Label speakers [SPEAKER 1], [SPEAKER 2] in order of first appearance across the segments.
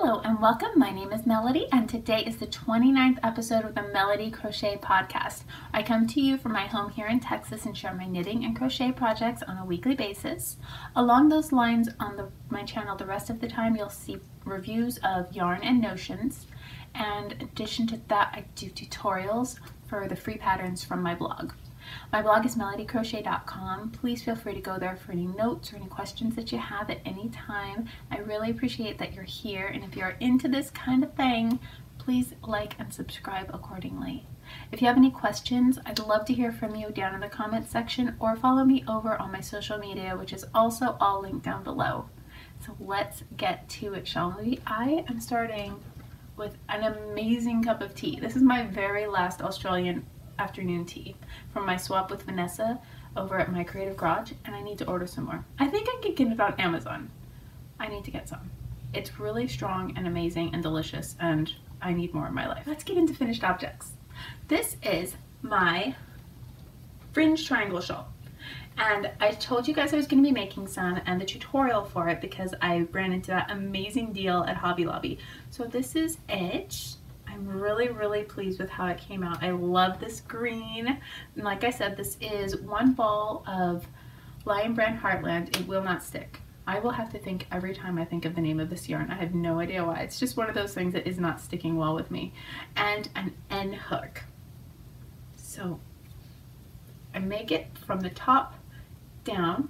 [SPEAKER 1] Hello and welcome. My name is Melody and today is the 29th episode of the Melody Crochet podcast. I come to you from my home here in Texas and share my knitting and crochet projects on a weekly basis. Along those lines on my channel the rest of the time you'll see reviews of yarn and notions, and in addition to that I do tutorials for the free patterns from my blog. My blog is MelodyCrochet.com. Please feel free to go there for any notes or any questions that you have at any time. I really appreciate that you're here, and if you're into this kind of thing, please like and subscribe accordingly. If you have any questions, I'd love to hear from you down in the comments section, or follow me over on my social media, which is also all linked down below. So let's get to it, shall we? I am starting with an amazing cup of tea. This is my very last Australian afternoon tea from my swap with Vanessa over at my Creative Garage, and I need to order some more. I think I could get it on Amazon. I need to get some. It's really strong and amazing and delicious, and I need more in my life. Let's get into finished objects. This is my Fringe triangle shawl, and I told you guys I was going to be making some and the tutorial for it because I ran into that amazing deal at Hobby Lobby. So this is it. I'm really pleased with how it came out. I love this green, and like I said, this is one ball of Lion Brand Heartland. It will not stick. I will have to think every time I think of the name of this yarn. I have no idea why. It's just one of those things that is not sticking well with me. And an N hook. So I make it from the top down,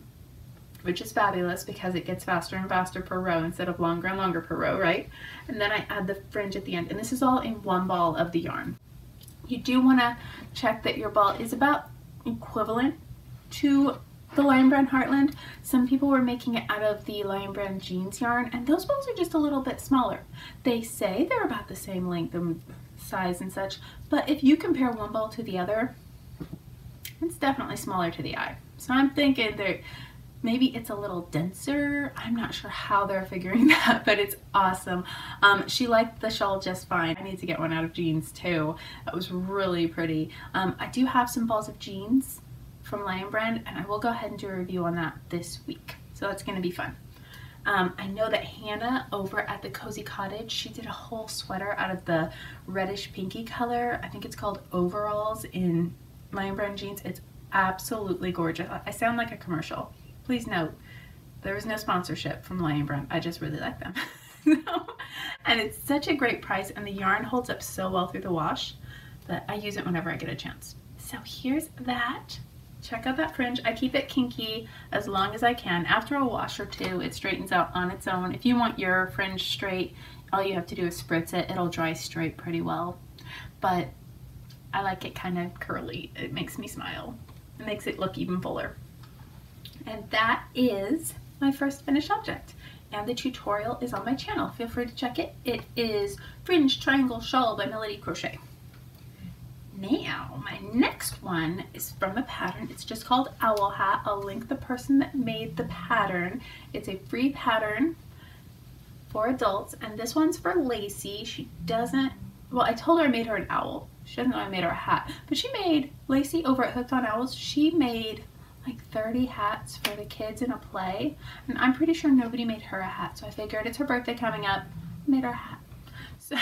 [SPEAKER 1] which is fabulous because it gets faster and faster per row instead of longer and longer per row, right? And then I add the fringe at the end, and this is all in one ball of the yarn. You do want to check that your ball is about equivalent to the Lion Brand Heartland. Some people were making it out of the Lion Brand jeans yarn, and those balls are just a little bit smaller. They say they're about the same length and size and such, but if you compare one ball to the other, it's definitely smaller to the eye. So I'm thinking that maybe it's a little denser. I'm not sure how they're figuring that, but it's awesome. She liked the shawl just fine. I need to get one out of jeans too. That was really pretty. I do have some balls of jeans from Lion Brand, and I will go ahead and do a review on that this week. So that's gonna be fun. I know that Hannah over at the Cozy Cottage, she did a whole sweater out of the reddish pinky color. I think it's called Overalls in Lion Brand jeans. It's absolutely gorgeous. I sound like a commercial. Please note, there is no sponsorship from Lion Brand. I just really like them. And it's such a great price, and the yarn holds up so well through the wash that I use it whenever I get a chance. So here's that. Check out that fringe. I keep it kinky as long as I can. After a wash or two, it straightens out on its own. If you want your fringe straight, all you have to do is spritz it. It'll dry straight pretty well. But I like it kind of curly. It makes me smile. It makes it look even fuller. And that is my first finished object, and the tutorial is on my channel. Feel free to check it. It is Fringe Triangle Shawl by Melody Crochet. Now my next one is from a pattern. It's just called Owl Hat. I'll link the person that made the pattern. It's a free pattern for adults, and this one's for Lacey. She doesn't, well, I told her I made her an owl. She doesn't know I made her a hat, but she made, Lacey over at Hooked on Owls, she made like 30 hats for the kids in a play, and I'm pretty sure nobody made her a hat, so I figured it's her birthday coming up, made her a hat. So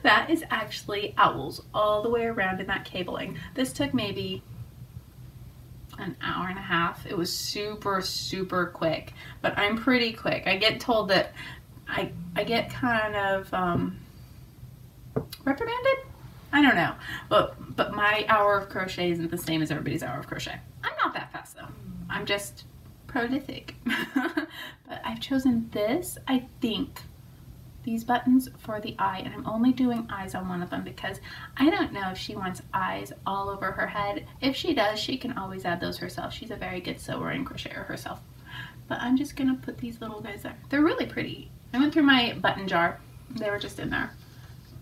[SPEAKER 1] that is actually owls all the way around in that cabling. This took maybe an hour and a half. It was super quick, but I'm pretty quick. I get told that I get kind of reprimanded? I don't know, but my hour of crochet isn't the same as everybody's hour of crochet. I'm not that fast though. I'm just prolific. But I've chosen this, I think, these buttons for the eye, and I'm only doing eyes on one of them because I don't know if she wants eyes all over her head. If she does, she can always add those herself. She's a very good sewer and crocheter herself. But I'm just gonna put these little guys there. They're really pretty. I went through my button jar. They were just in there.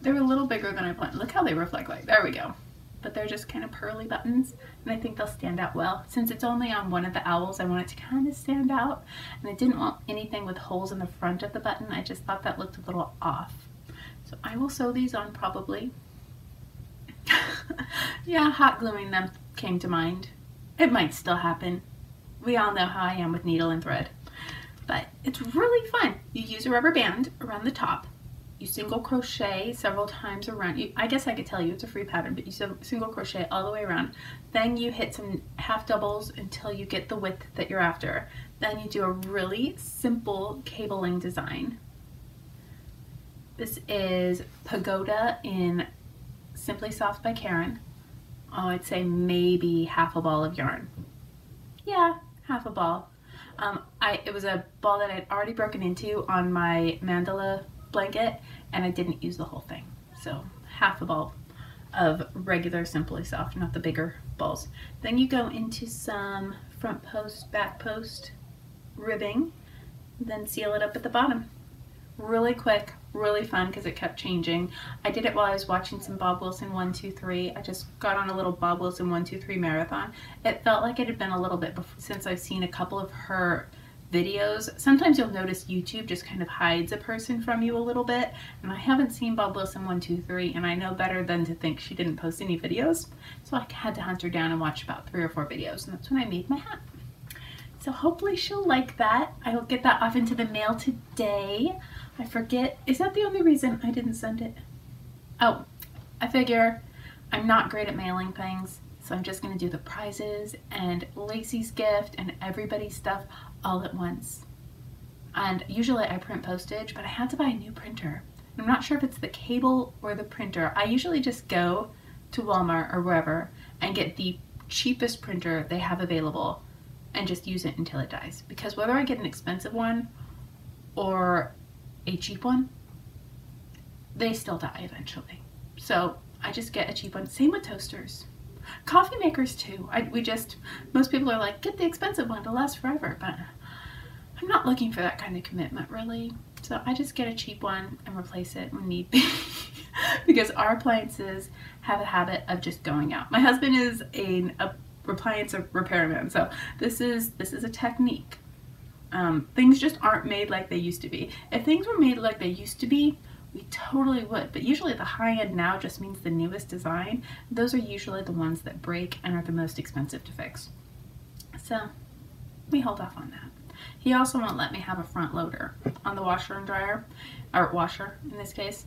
[SPEAKER 1] They're a little bigger than I planned. Look how they reflect like, there we go. But they're just kind of pearly buttons, and I think they'll stand out well. Since it's only on one of the owls, I want it to kind of stand out, and I didn't want anything with holes in the front of the button. I just thought that looked a little off. So I will sew these on probably. Yeah, hot gluing them came to mind. It might still happen. We all know how I am with needle and thread. but it's really fun. You use a rubber band around the top. You single crochet several times around. I guess I could tell you it's a free pattern, but you single crochet all the way around. Then you hit some half doubles until you get the width that you're after. Then you do a really simple cabling design. This is Pagoda in Simply Soft by Caron. Oh, I'd say maybe half a ball of yarn. Yeah, half a ball. It was a ball that I'd already broken into on my mandala blanket, and I didn't use the whole thing. So half a ball of regular Simply Soft, not the bigger balls. Then you go into some front post, back post ribbing, then seal it up at the bottom. Really quick, really fun because it kept changing. I did it while I was watching some Bob Wilson 123. I just got on a little Bob Wilson 123 marathon. It felt like it had been a little bit since I've seen a couple of her videos. Sometimes you'll notice YouTube just kind of hides a person from you a little bit, and I haven't seen Bob Wilson 123, and I know better than to think she didn't post any videos, so I had to hunt her down and watch about 3 or 4 videos, and that's when I made my hat. So hopefully she'll like that. I will get that off into the mail today. I forget, is that the only reason I didn't send it? Oh, I figure I'm not great at mailing things, so I'm just gonna do the prizes and Lacey's gift and everybody's stuff all at once. And usually I print postage, but I had to buy a new printer. I'm not sure if it's the cable or the printer. I usually just go to Walmart or wherever and get the cheapest printer they have available and just use it until it dies. Because whether I get an expensive one or a cheap one, they still die eventually. So I just get a cheap one. Same with toasters. Coffee makers too. Most people are like, get the expensive one to last forever, but I'm not looking for that kind of commitment really. So I just get a cheap one and replace it when need be. Because our appliances have a habit of just going out. My husband is an appliance repairman, so this is a technique. Things just aren't made like they used to be. If things were made like they used to be, we totally would, but usually the high end now just means the newest design. Those are usually the ones that break and are the most expensive to fix. So we hold off on that. He also won't let me have a front loader on the washer and dryer, or washer in this case.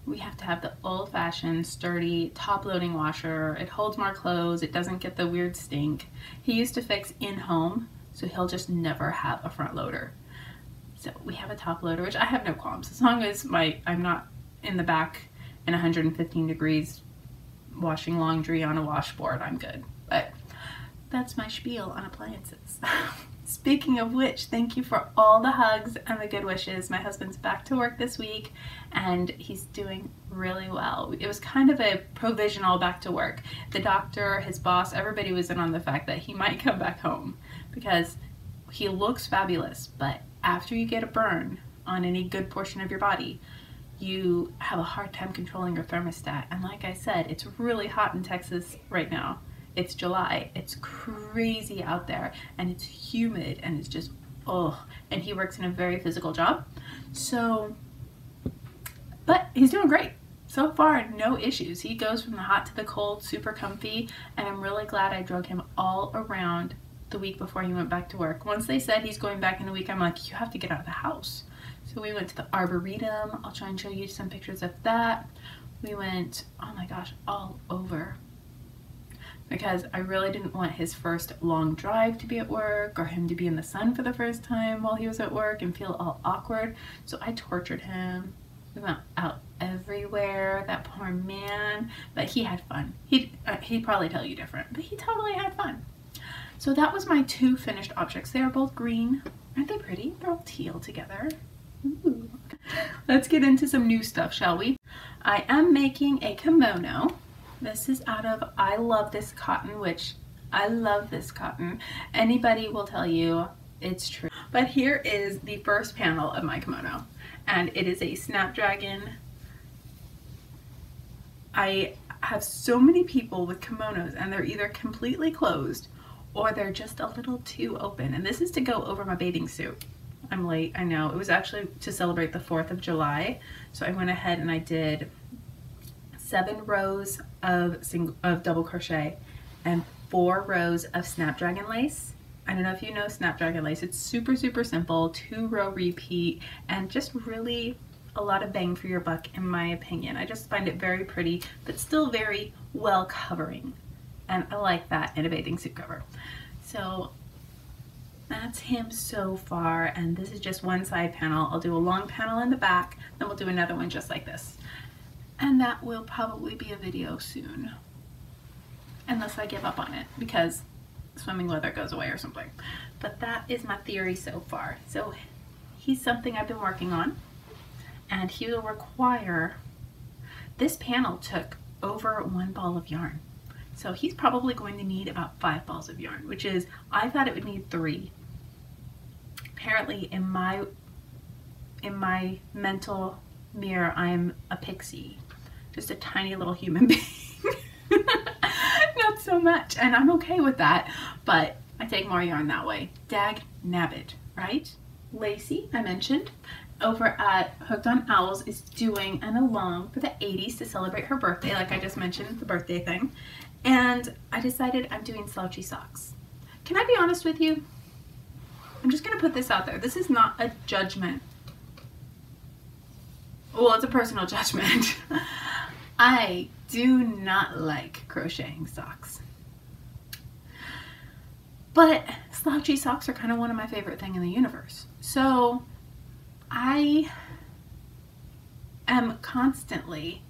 [SPEAKER 1] We have to have the old-fashioned, sturdy, top-loading washer. It holds more clothes. It doesn't get the weird stink. He used to fix in-home, so he'll just never have a front loader. So we have a top loader, which I have no qualms. As long as I'm not in the back in 115 degrees washing laundry on a washboard, I'm good. But that's my spiel on appliances. Speaking of which, thank you for all the hugs and the good wishes. My husband's back to work this week and he's doing really well. It was kind of a provisional back to work. The doctor, his boss, everybody was in on the fact that he might come back home because he looks fabulous, but after you get a burn on any good portion of your body, you have a hard time controlling your thermostat. And like I said, it's really hot in Texas right now. It's July. It's crazy out there and it's humid and it's just, oh, and he works in a very physical job. So, but he's doing great. So far, no issues. He goes from the hot to the cold, super comfy, and I'm really glad I drug him all around the week before he went back to work. Once they said he's going back in a week, I'm like, you have to get out of the house. So we went to the Arboretum. I'll try and show you some pictures of that. We went, oh my gosh, all over. Because I really didn't want his first long drive to be at work or him to be in the sun for the first time while he was at work and feel all awkward. So I tortured him. We went out everywhere, that poor man, but he had fun. He'd probably tell you different, but he totally had fun. So that was my 2 finished objects. They are both green. Aren't they pretty? They're all teal together. Ooh. Let's get into some new stuff, shall we? I am making a kimono. This is out of I Love This Cotton, which I love this cotton. Anybody will tell you it's true. But here is the first panel of my kimono, and it is a Snapdragon. I have so many people with kimonos and they're either completely closed or they're just a little too open. And this is to go over my bathing suit. I'm late, I know. It was actually to celebrate the 4th of July. So I went ahead and I did 7 rows of double crochet and 4 rows of Snapdragon lace. I don't know if you know Snapdragon lace. It's super, super simple, 2-row repeat, and just really a lot of bang for your buck in my opinion. I just find it very pretty, but still very well covering. And I like that in a bathing suit cover. So that's him so far, and this is just one side panel. I'll do a long panel in the back, then we'll do another one just like this. And that will probably be a video soon. Unless I give up on it, because swimming weather goes away or something. But that is my theory so far. So he's something I've been working on, and he will require, this panel took over 1 ball of yarn. So he's probably going to need about 5 balls of yarn, which is, I thought it would need 3. Apparently in my mental mirror, I'm a pixie, just a tiny little human being. Not so much, and I'm okay with that, but I take more yarn that way. Dag nabbit, right? Lacey, I mentioned, over at Hooked on Owls, is doing an along for the 80s to celebrate her birthday, like I just mentioned, the birthday thing. And I decided I'm doing slouchy socks. Can I be honest with you? I'm just gonna put this out there. This is not a judgment. Well, it's a personal judgment. I do not like crocheting socks. But slouchy socks are kind of one of my favorite things in the universe. So I am constantly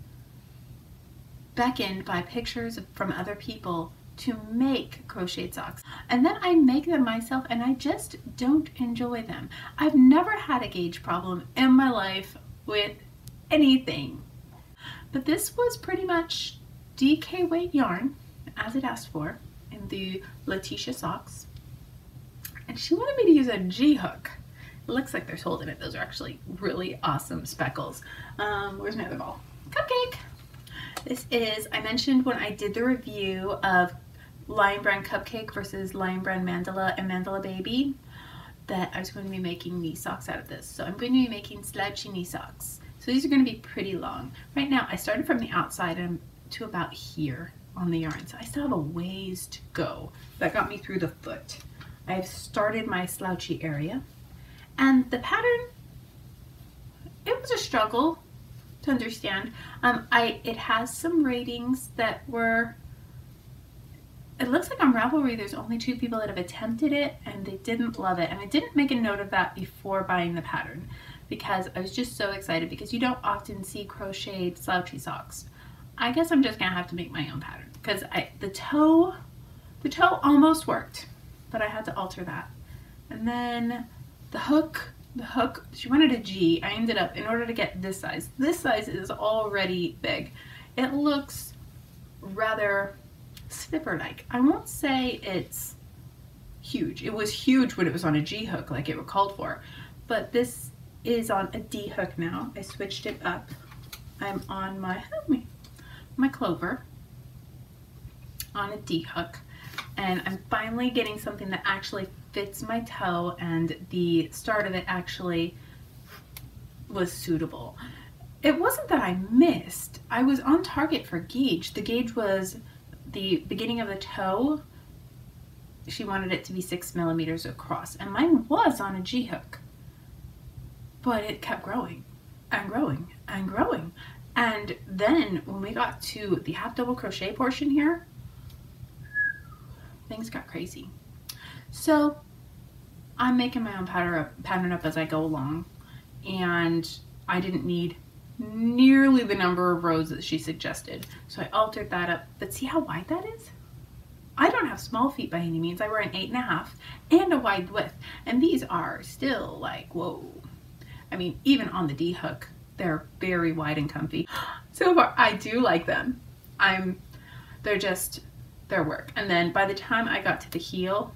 [SPEAKER 1] beckoned by pictures from other people to make crocheted socks, and then I make them myself and I just don't enjoy them. I've never had a gauge problem in my life with anything, but this was pretty much DK weight yarn as it asked for in the Laticia Socks, and she wanted me to use a G-hook. It looks like there's holes in it. Those are actually really awesome speckles. Where's my other ball? Cupcake. This is, I mentioned when I did the review of Lion Brand Cupcake versus Lion Brand Mandala and Mandala Baby, that I was going to be making knee socks out of this. So I'm going to be making slouchy knee socks. So these are going to be pretty long. Right now I started from the outside and to about here on the yarn. So I still have a ways to go. That got me through the foot. I've started my slouchy area. And the pattern, it was a struggle to understand. It has some ratings that were, it looks like on Ravelry there's only 2 people that have attempted it and they didn't love it, and I didn't make a note of that before buying the pattern because I was just so excited, because you don't often see crocheted slouchy socks. I guess I'm just gonna have to make my own pattern, because the toe almost worked, but I had to alter that. And then the hook, she wanted a G. I ended up, in order to get this size is already big. It looks rather snipper-like. I won't say it's huge. It was huge when it was on a G hook like it was called for, but this is on a D hook now. I switched it up. I'm on my clover on a D hook, and I'm finally getting something that actually fits my toe, and the start of it actually was suitable. It wasn't that I missed. I was on target for gauge. The gauge was the beginning of the toe. She wanted it to be 6 millimeters across, and mine was on a G hook, but it kept growing and growing and growing. And then when we got to the half double crochet portion here, things got crazy. So I'm making my own pattern up as I go along, and I didn't need nearly the number of rows that she suggested, so I altered that up. But see how wide that is? I don't have small feet by any means. I wear an 8.5 and a wide width, and these are still like, whoa. I mean, even on the D hook, they're very wide and comfy. So far, I do like them. They're just their work. And then by the time I got to the heel,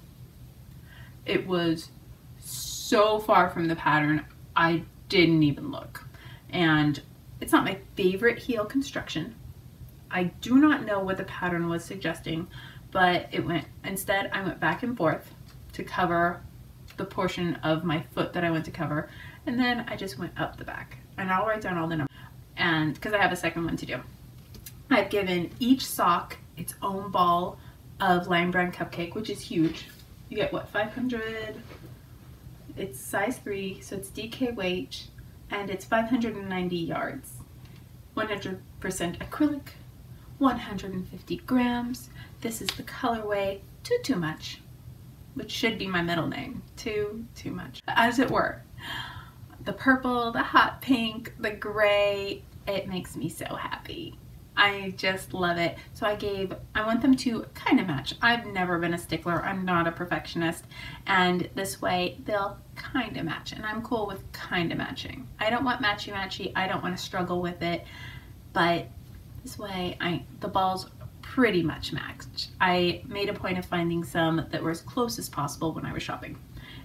[SPEAKER 1] it was so far from the pattern, I didn't even look. And it's not my favorite heel construction. I do not know what the pattern was suggesting, but instead I went back and forth to cover the portion of my foot that I went to cover, and then I just went up the back. And I'll write down all the numbers, and because I have a second one to do. I've given each sock its own ball of Lion Brand Cupcake, which is huge. You get what, 500, it's size 3, so it's DK weight, and it's 590 yards. 100% acrylic, 150 grams. This is the colorway Too Much, which should be my middle name. Too Much, as it were. The purple, the hot pink, the gray, it makes me so happy. I just love it. So I want them to kind of match. I've never been a stickler. I'm not a perfectionist. And this way they'll kind of match. And I'm cool with kind of matching. I don't want matchy-matchy. I don't want to struggle with it. But this way the balls pretty much match. I made a point of finding some that were as close as possible when I was shopping.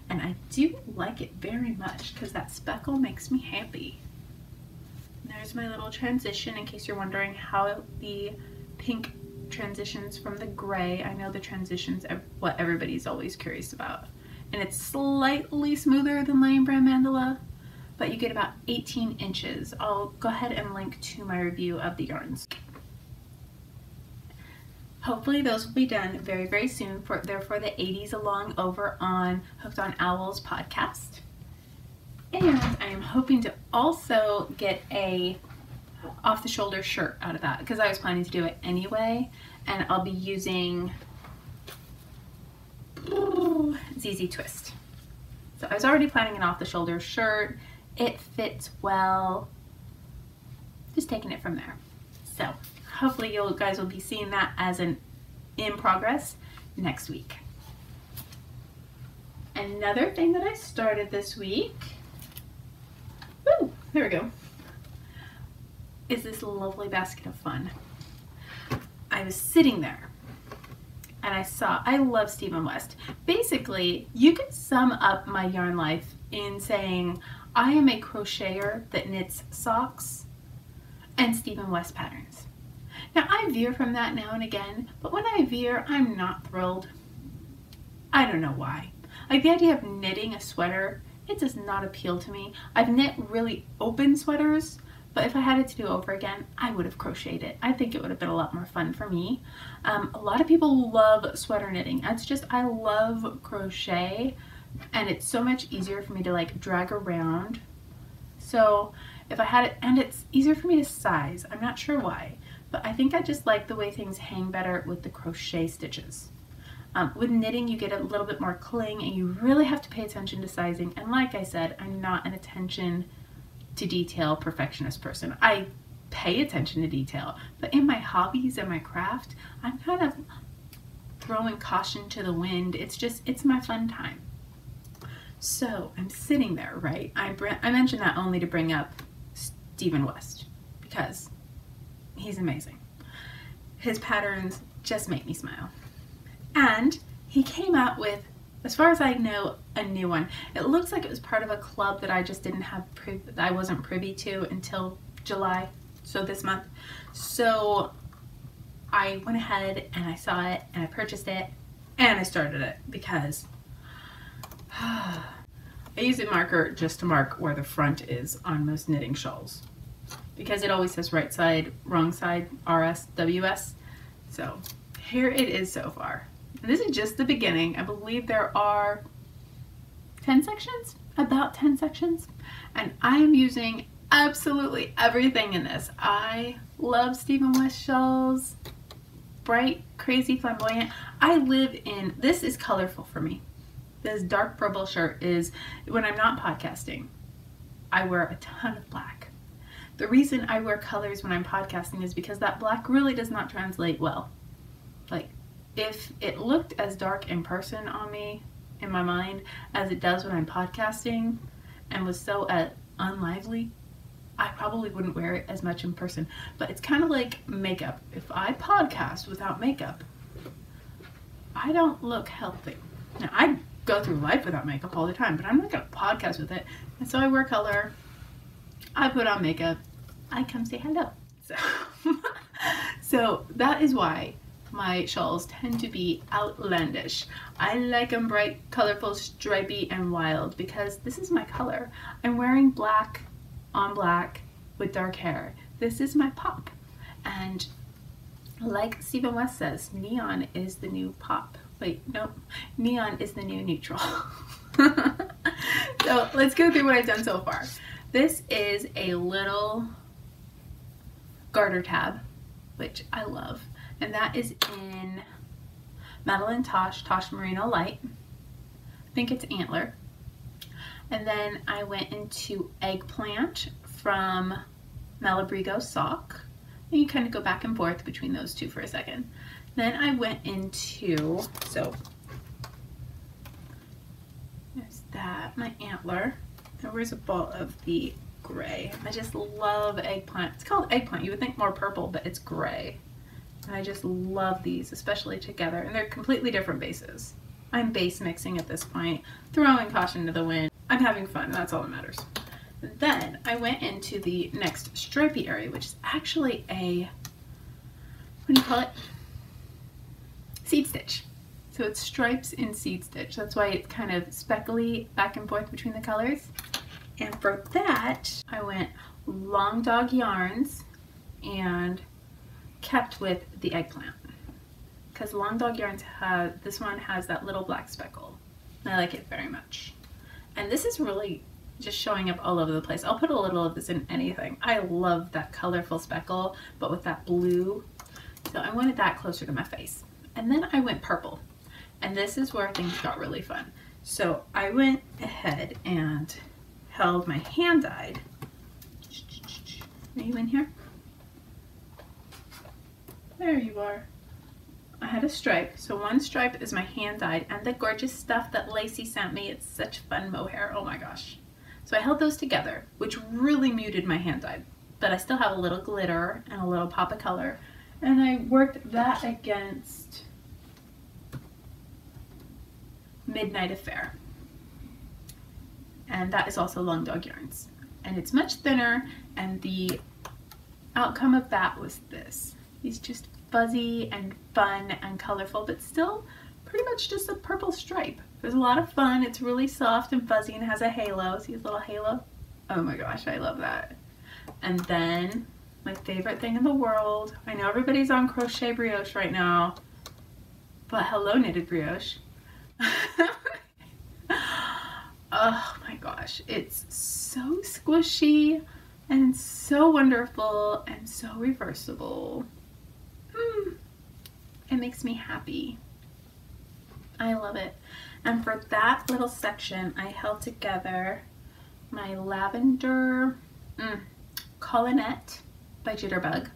[SPEAKER 1] And I do like it very much because that speckle makes me happy. There's my little transition in case you're wondering how the pink transitions from the gray. I know the transitions are what everybody's always curious about. And it's slightly smoother than Lion Brand Mandala, but you get about 18 inches. I'll go ahead and link to my review of the yarns. Hopefully those will be done very, very soon. They're for the 80s along over on Hooked on Owls podcast. And I am hoping to also get a off-the-shoulder shirt out of that because I was planning to do it anyway, and I'll be using ZZ Twist. So I was already planning an off-the-shoulder shirt. It fits well. Just taking it from there. So hopefully you guys will be seeing that as an in progress next week. Another thing that I started this week, there we go, is this lovely basket of fun. I was sitting there and I love Stephen West. Basically, you could sum up my yarn life in saying I am a crocheter that knits socks and Stephen West patterns. Now I veer from that now and again, but when I veer, I'm not thrilled. I don't know why. Like the idea of knitting a sweater, it does not appeal to me. I've knit really open sweaters, but if I had it to do over again, I would have crocheted it. I think it would have been a lot more fun for me. A lot of people love sweater knitting. It's just, I love crochet and it's so much easier for me to like drag around. So if I had it, and it's easier for me to size. I'm not sure why, but I think I just like the way things hang better with the crochet stitches. With knitting, you get a little bit more cling and you really have to pay attention to sizing. And like I said, I'm not an attention to detail perfectionist person. I pay attention to detail, but in my hobbies and my craft, I'm kind of throwing caution to the wind. It's my fun time. So I'm sitting there, right? I mentioned that only to bring up Stephen West because he's amazing. His patterns just make me smile. And he came out with, as far as I know, a new one. It looks like it was part of a club that I just didn't have, I wasn't privy to until July, so this month. So I went ahead and I saw it and I purchased it and I started it because I use a marker just to mark where the front is on most knitting shawls because it always says right side, wrong side, RS, WS. So here it is so far. And this is just the beginning. I believe there are 10 sections, about 10 sections, and I am using absolutely everything in this. I love Stephen West shawls, bright, crazy, flamboyant. I live in, this is colorful for me. This dark purple shirt is, when I'm not podcasting, I wear a ton of black. The reason I wear colors when I'm podcasting is because that black really does not translate well. Like, if it looked as dark in person on me, in my mind, as it does when I'm podcasting, and was so unlively, I probably wouldn't wear it as much in person. But it's kind of like makeup. If I podcast without makeup, I don't look healthy. Now, I go through life without makeup all the time, but I'm not going to podcast with it. And so I wear color, I put on makeup, I come say hello. So that is why my shawls tend to be outlandish. I like them bright, colorful, stripy, and wild because this is my color. I'm wearing black on black with dark hair. This is my pop. And like Stephen West says, neon is the new pop. Wait, nope. Neon is the new neutral. So let's go through what I've done so far. This is a little garter tab, which I love. And that is in Madeline Tosh Merino Light. I think it's Antler. And then I went into Eggplant from Laticia Socks. And you kind of go back and forth between those two for a second. Then I went into, so there's that, my Antler. And where's a ball of the gray? I just love Eggplant. It's called Eggplant. You would think more purple, but it's gray. And I just love these, especially together. And they're completely different bases. I'm base mixing at this point, throwing caution to the wind. I'm having fun, and that's all that matters. Then I went into the next stripey area, which is actually a, what do you call it? Seed stitch. So it's stripes in seed stitch. That's why it's kind of speckly back and forth between the colors. And for that, I went Long Dog Yarns and kept with the Eggplant. Because Long Dog Yarns has, this one has that little black speckle. I like it very much. And this is really just showing up all over the place. I'll put a little of this in anything. I love that colorful speckle, but with that blue. So I wanted that closer to my face. And then I went purple. And this is where things got really fun. So I went ahead and held my hand dyed. Are you in here? There you are. I had a stripe. So one stripe is my hand dyed and the gorgeous stuff that Lacey sent me. It's such fun mohair. Oh my gosh. So I held those together, which really muted my hand dyed. But I still have a little glitter and a little pop of color. And I worked that against Midnight Affair. And that is also Long Dog Yarns. And it's much thinner, and the outcome of that was this. It's just fuzzy and fun and colorful, but still pretty much just a purple stripe. There's a lot of fun. It's really soft and fuzzy and has a halo. See his little halo? Oh my gosh, I love that. And then my favorite thing in the world. I know everybody's on crochet brioche right now, but hello knitted brioche. Oh my gosh, it's so squishy and so wonderful and so reversible. It makes me happy. I love it. And for that little section, I held together my lavender Collinette by Jitterbug.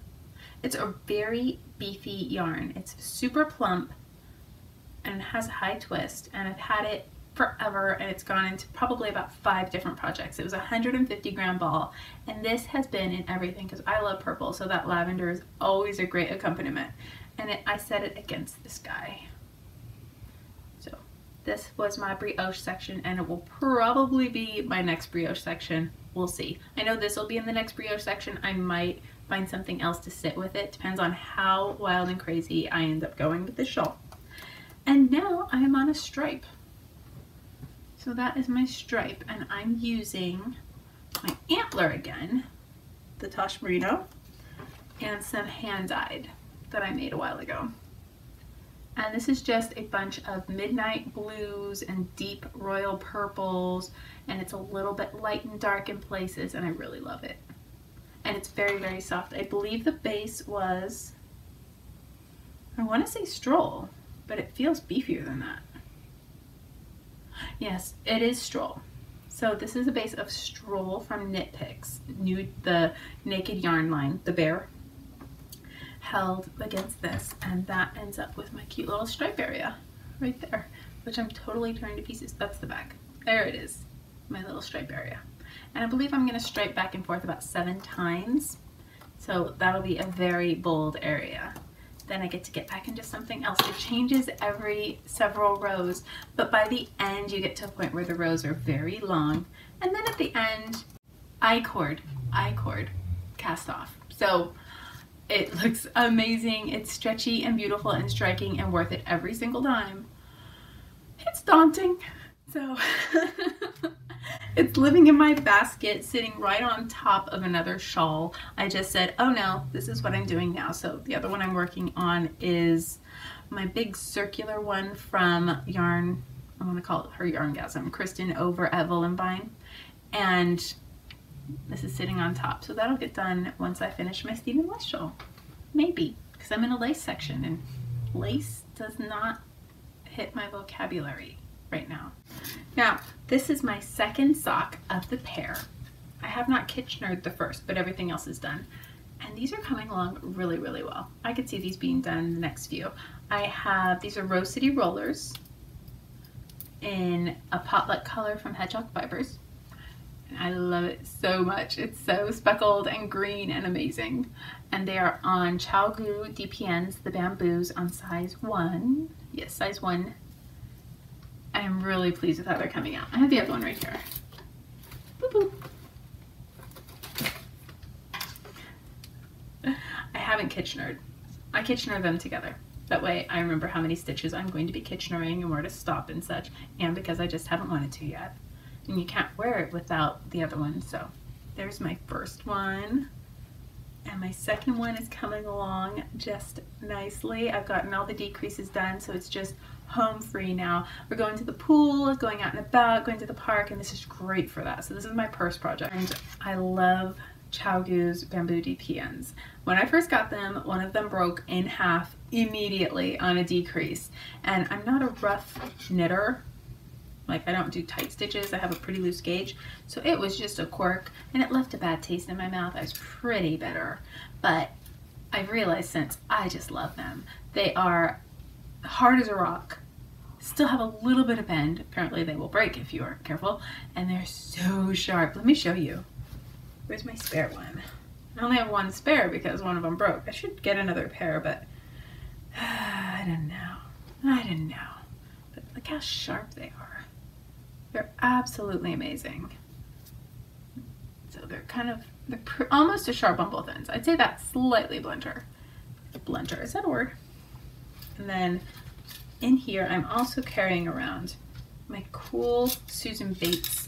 [SPEAKER 1] It's a very beefy yarn. It's super plump and it has a high twist, and I've had it forever, and it's gone into probably about 5 different projects. It was a 150 gram ball, and this has been in everything because I love purple, so that lavender is always a great accompaniment. And I set it against this guy. So this was my brioche section, and it will probably be my next brioche section. We'll see. I know this will be in the next brioche section. I might find something else to sit with it. Depends on how wild and crazy I end up going with this shawl. And now I am on a stripe. So that is my stripe, and I'm using my Antler again, the Tosh Merino, and some hand dyed that I made a while ago. And this is just a bunch of midnight blues and deep royal purples, and it's a little bit light and dark in places, and I really love it. And it's very, very soft. I believe the base was, I want to say Stroll, but it feels beefier than that. Yes, it is Stroll. So this is a base of Stroll from Knit Picks, the Naked Yarn line, the bear, held against this, and that ends up with my cute little stripe area right there, which I'm totally tearing to pieces. That's the back. There it is, my little stripe area. And I believe I'm going to stripe back and forth about 7 times. So that'll be a very bold area. Then I get to get back into something else. It changes every several rows, but by the end you get to a point where the rows are very long. And then at the end, I-cord cast off. So it looks amazing. It's stretchy and beautiful and striking and worth it every single time. It's daunting. So it's living in my basket, sitting right on top of another shawl. I just said, oh no, this is what I'm doing now. So the other one I'm working on is my big circular one from Yarn, I'm going to call it her Yarngasm, Kristen over at Vine. And this is sitting on top. So that'll get done once I finish my Stephen West shawl. Maybe, because I'm in a lace section and lace does not hit my vocabulary right now. Now, this is my second sock of the pair. I have not Kitchenered the first, but everything else is done. And these are coming along really, really well. I could see these being done in the next few. These are Rose City Rollers in a potluck color from Hedgehog Fibers. And I love it so much. It's so speckled and green and amazing. And they are on Chalgu DPNs, the bamboos, on size 1. Yes, size 1. I'm really pleased with how they're coming out. I have the other one right here. Boop, boop. I haven't Kitchenered. I Kitchener them together. That way I remember how many stitches I'm going to be Kitchenering and where to stop and such, and because I just haven't wanted to yet. And you can't wear it without the other one. So there's my first one. And my second one is coming along just nicely. I've gotten all the decreases done, so it's just home free now. We're going to the pool, going out and about, going to the park, and this is great for that. So this is my purse project. And I love Chalgu's bamboo DPNs. When I first got them, one of them broke in half immediately on a decrease. And I'm not a rough knitter. Like, I don't do tight stitches. I have a pretty loose gauge. So it was just a quirk, and it left a bad taste in my mouth. I was pretty bitter. But I've realized since I just love them. They are hard as a rock. Still have a little bit of bend. Apparently they will break if you aren't careful. And they're so sharp. Let me show you. Where's my spare one? I only have one spare because one of them broke. I should get another pair, but I don't know. I don't know. But look how sharp they are. They're absolutely amazing. So they're almost as sharp on both ends. I'd say that's slightly blunter. Blunter, is that a word? And then in here, I'm also carrying around my cool Susan Bates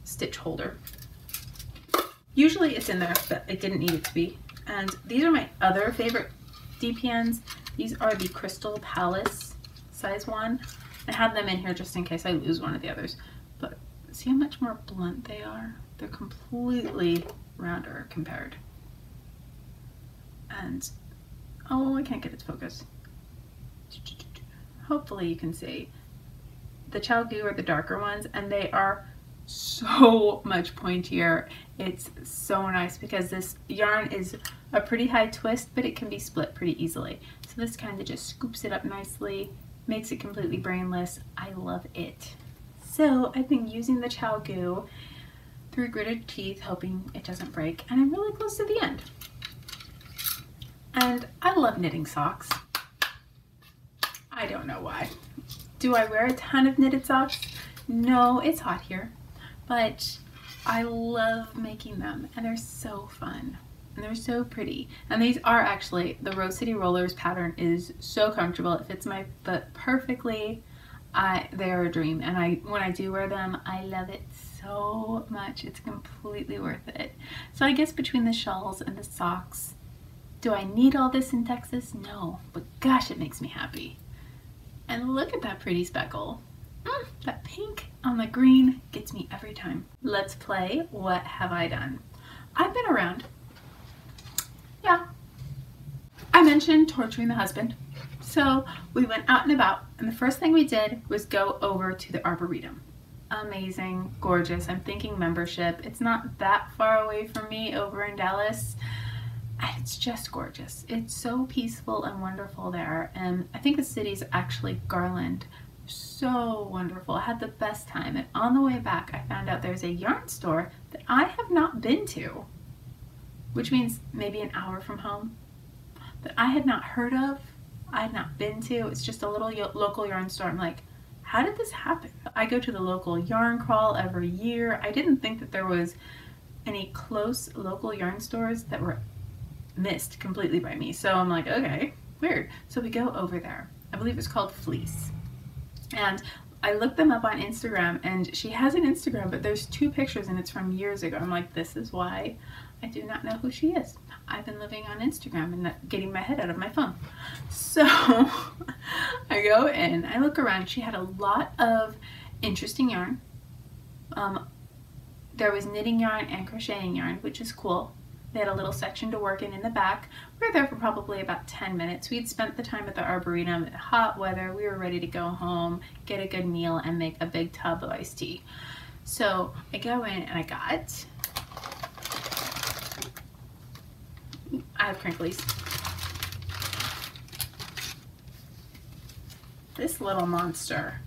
[SPEAKER 1] stitch holder. Usually it's in there, but it didn't need it to be. And these are my other favorite DPNs. These are the Crystal Palace size 1. I have them in here just in case I lose one of the others. But see how much more blunt they are? They're completely rounder compared. And, oh, I can't get it to focus. Hopefully you can see. The Chalgu are the darker ones, and they are so much pointier. It's so nice because this yarn is a pretty high twist, but it can be split pretty easily. So this kind of just scoops it up nicely, makes it completely brainless. I love it. So I've been using the Chalgu through gritted teeth, hoping it doesn't break, and I'm really close to the end. And I love knitting socks. I don't know why. Do I wear a ton of knitted socks? No, it's hot here. But I love making them, and they're so fun, and they're so pretty. And these are actually, the Rose City Rollers pattern is so comfortable. It fits my foot perfectly. They're a dream, and when I do wear them, I love it so much. It's completely worth it. So I guess between the shawls and the socks, do I need all this in Texas? No, but gosh, it makes me happy. And look at that pretty speckle. That pink on the green gets me every time. Let's play What Have I Done? I've been around. Yeah. I mentioned torturing the husband. So we went out and about, and the first thing we did was go over to the Arboretum. Amazing, gorgeous. I'm thinking membership. It's not that far away from me over in Dallas. And it's just gorgeous. It's so peaceful and wonderful there. And I think the city's actually garland. So wonderful. I had the best time, and on the way back I found out there's a yarn store that I have not been to, which means maybe an hour from home, that I had not heard of, I had not been to. It's just a little local yarn store. I'm like, how did this happen? I go to the local yarn crawl every year. I didn't think that there was any close local yarn stores that were missed completely by me. So I'm like, okay, weird. So we go over there. I believe it's called Fleece. And I looked them up on Instagram, and she has an Instagram, but there's 2 pictures and it's from years ago. I'm like, this is why I do not know who she is. I've been living on Instagram and not getting my head out of my phone. So I go in, I look around. She had a lot of interesting yarn. There was knitting yarn and crocheting yarn, which is cool. They had a little section to work in the back. We were there for probably about 10 minutes. We'd spent the time at the Arboretum, hot weather. We were ready to go home, get a good meal, and make a big tub of iced tea. So I go in and I have crinklies. This little monster.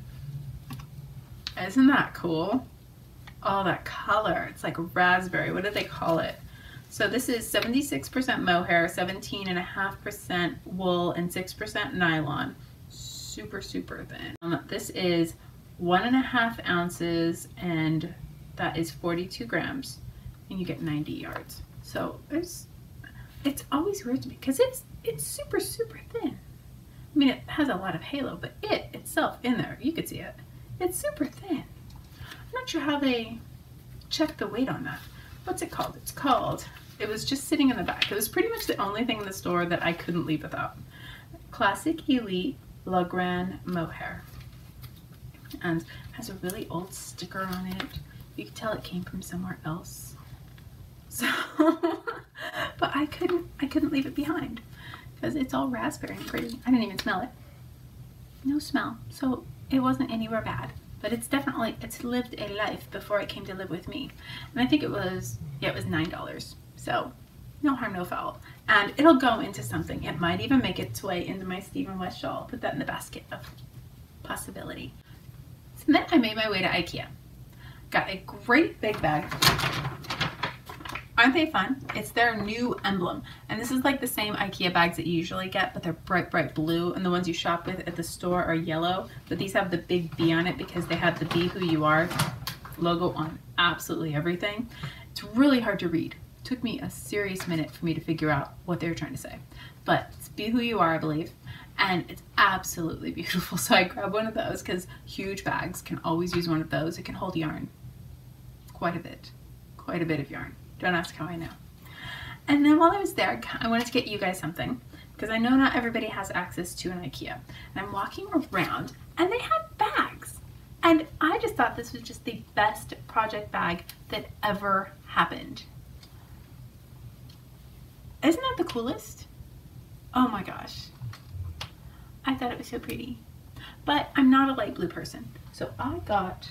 [SPEAKER 1] Isn't that cool? Oh, that color. It's like raspberry. What do they call it? So this is 76% mohair, 17.5% wool, and 6% nylon. Super, super thin. This is 1.5 ounces, and that is 42 grams, and you get 90 yards. So it's always weird to me because it's super, super thin. I mean, it has a lot of halo, but it itself in there, you could see it. It's super thin. I'm not sure how they check the weight on that. What's it called? It was just sitting in the back. It was pretty much the only thing in the store that I couldn't leave without. Classic Elite La Grande Mohair. And has a really old sticker on it. You can tell it came from somewhere else. So, but I couldn't leave it behind because it's all raspberry and pretty. I didn't even smell it. No smell. So it wasn't anywhere bad. But it's lived a life before it came to live with me. And I think it was $9. So no harm, no foul. And it'll go into something. It might even make its way into my Stephen West shawl. I'll put that in the basket of possibility. So then I made my way to Ikea. Got a great big bag. Aren't they fun? It's their new emblem. And this is like the same Ikea bags that you usually get, but they're bright, bright blue. And the ones you shop with at the store are yellow. But these have the big B on it because they have the Be Who You Are logo on absolutely everything. It's really hard to read. It took me a serious minute for me to figure out what they were trying to say. But it's Be Who You Are, I believe. And it's absolutely beautiful. So I grabbed one of those because huge bags can always use one of those. It can hold yarn. Quite a bit of yarn. Don't ask how I know. And then while I was there, I wanted to get you guys something because I know not everybody has access to an Ikea. And I'm walking around and they had bags. And I just thought this was just the best project bag that ever happened. Isn't that the coolest? Oh my gosh. I thought it was so pretty. But I'm not a light blue person. So I got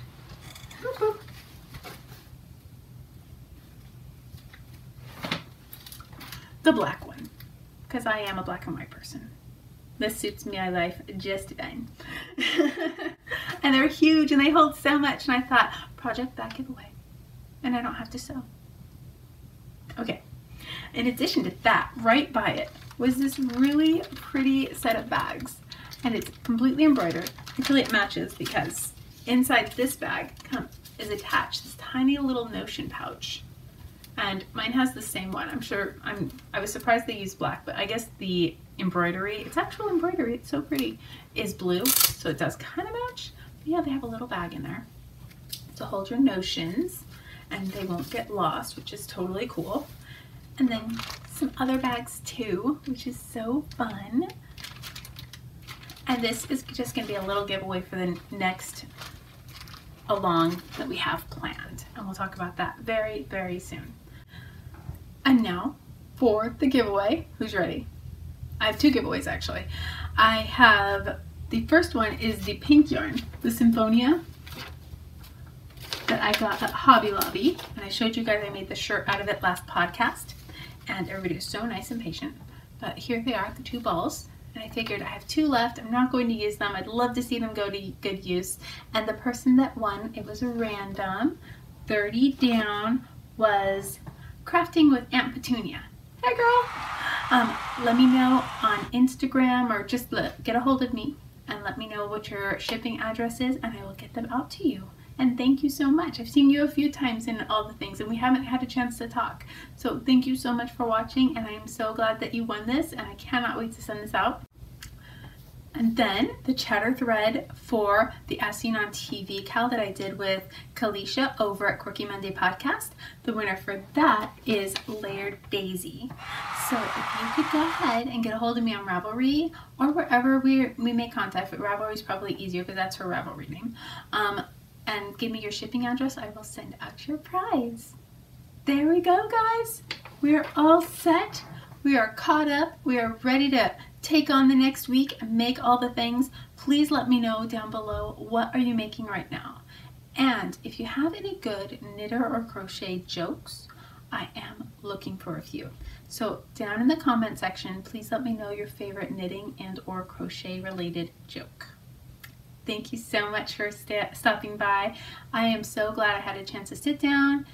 [SPEAKER 1] the black one, because I am a black and white person. This suits my life just fine. And they're huge and they hold so much, and I thought, project bag giveaway, and I don't have to sew. Okay, in addition to that, right by it was this really pretty set of bags, and it's completely embroidered. Actually, it matches because inside this bag is attached this tiny little notion pouch. And mine has the same one. I was surprised they used black, but I guess the embroidery, it's actual embroidery, it's so pretty, is blue, so it does kind of match. But yeah, they have a little bag in there to hold your notions, and they won't get lost, which is totally cool. And then some other bags too, which is so fun. And this is just gonna be a little giveaway for the next along that we have planned. And we'll talk about that very, very soon. And now for the giveaway. Who's ready? I have 2 giveaways actually. I have, the first one is the pink yarn, the Symphonia, that I got at Hobby Lobby. And I showed you guys I made the shirt out of it last podcast. And everybody was so nice and patient. But here they are, the 2 balls. And I figured I have 2 left. I'm not going to use them. I'd love to see them go to good use. And the person that won, it was a random, 30 down, was Crafting with Aunt Petunia. Hey girl! Let me know on Instagram, or just get a hold of me and let me know what your shipping address is, and I will get them out to you. And thank you so much. I've seen you a few times in all the things, and we haven't had a chance to talk. So thank you so much for watching, and I am so glad that you won this, and I cannot wait to send this out. And then the chatter thread for the As Seen on TV cal that I did with Kalisha over at Quirky Monday Podcast. The winner for that is Layered Daisy. So if you could go ahead and get a hold of me on Ravelry or wherever we make contact, but Ravelry is probably easier because that's her Ravelry name, and give me your shipping address, I will send out your prize. There we go, guys. We are all set. We are caught up. We are ready to take on the next week and make all the things. Please let me know down below, what are you making right now? And if you have any good knitter or crochet jokes, I am looking for a few. So down in the comment section, please let me know your favorite knitting and or crochet related joke. Thank you so much for stopping by. I am so glad I had a chance to sit down,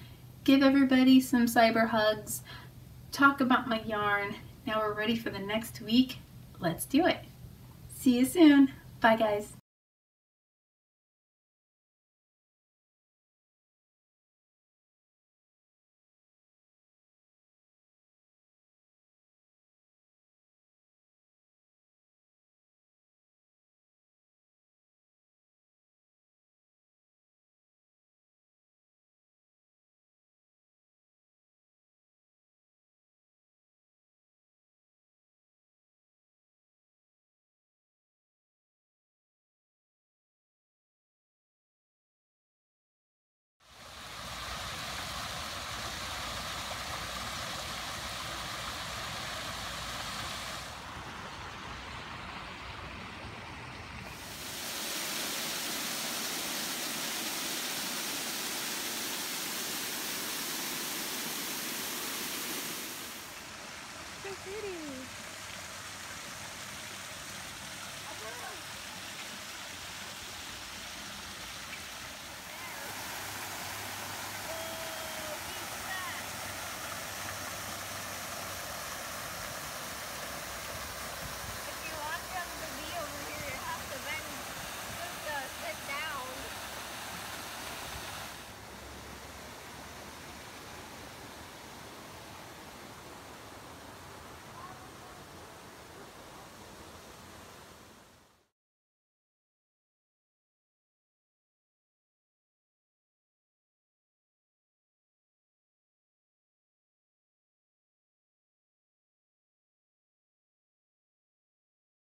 [SPEAKER 1] give everybody some cyber hugs, talk about my yarn. Now we're ready for the next week. Let's do it. See you soon. Bye, guys.
[SPEAKER 2] So pretty.